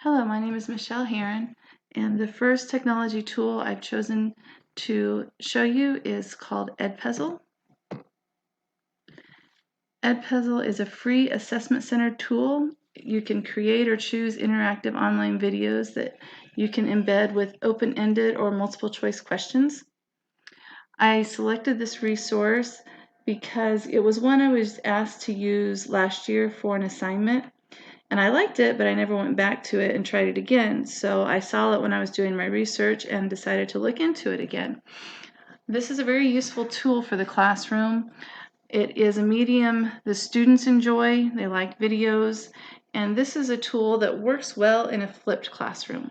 Hello, my name is Michelle Heron, and the first technology tool I've chosen to show you is called EdPuzzle. EdPuzzle is a free assessment-centered tool. You can create or choose interactive online videos that you can embed with open-ended or multiple-choice questions. I selected this resource because it was one I was asked to use last year for an assignment. And I liked it, but I never went back to it and tried it again. So I saw it when I was doing my research and decided to look into it again. This is a very useful tool for the classroom. It is a medium the students enjoy. They like videos. And this is a tool that works well in a flipped classroom.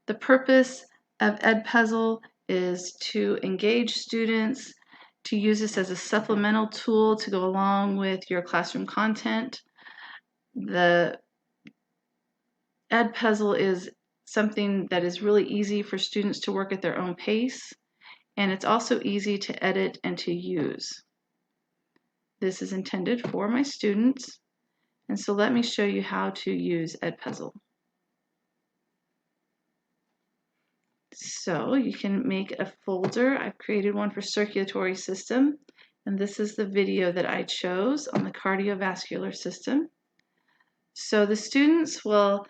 The purpose of EdPuzzle is to engage students, to use this as a supplemental tool to go along with your classroom content. The EdPuzzle is something that is really easy for students to work at their own pace, and it's also easy to edit and to use. This is intended for my students, and so let me show you how to use EdPuzzle. So you can make a folder. I've created one for circulatory system, and this is the video that I chose on the cardiovascular system. So the students will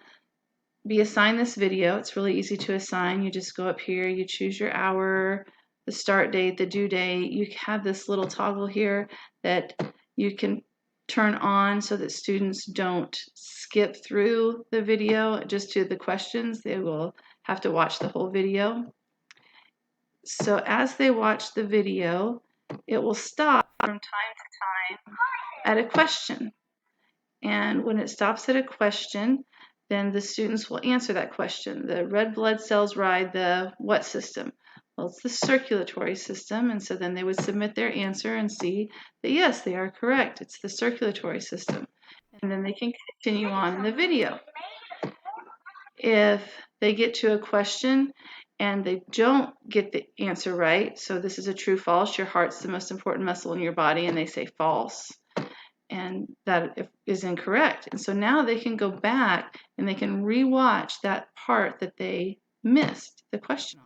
be assigned this video. It's really easy to assign. You just go up here, you choose your hour, the start date, the due date. You have this little toggle here that you can turn on so that students don't skip through the video just to the questions. They will have to watch the whole video. So as they watch the video, it will stop from time to time at a question. And when it stops at a question, then the students will answer that question. The red blood cells ride the what system? Well, it's the circulatory system, and so then they would submit their answer and see that yes, they are correct. It's the circulatory system. And then they can continue on in the video. If they get to a question and they don't get the answer right, so this is a true false, your heart's the most important muscle in your body, and they say false, and that is incorrect. And so now they can go back and they can rewatch that part that they missed the question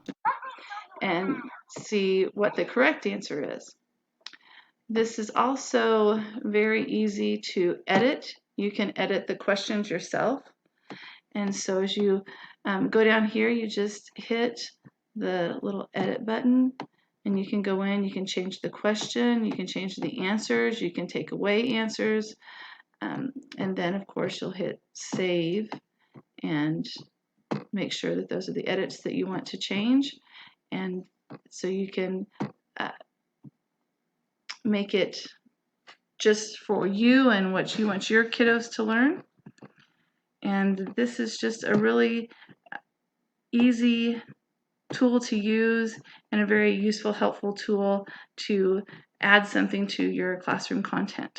and see what the correct answer is. This is also very easy to edit. You can edit the questions yourself. And so as you go down here, you just hit the little edit button, and you can go in, you can change the question, you can change the answers, you can take away answers, and then of course you'll hit save and make sure that those are the edits that you want to change. And so you can make it just for you and what you want your kiddos to learn. And this is just a really easy tool to use and a very useful, helpful tool to add something to your classroom content.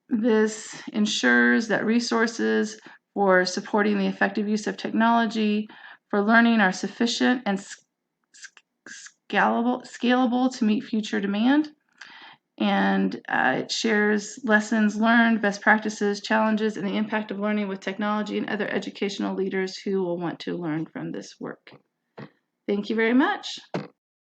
This ensures that resources for supporting the effective use of technology for learning are sufficient and scalable to meet future demand. And it shares lessons learned, best practices, challenges, and the impact of learning with technology and other educational leaders who will want to learn from this work. Thank you very much.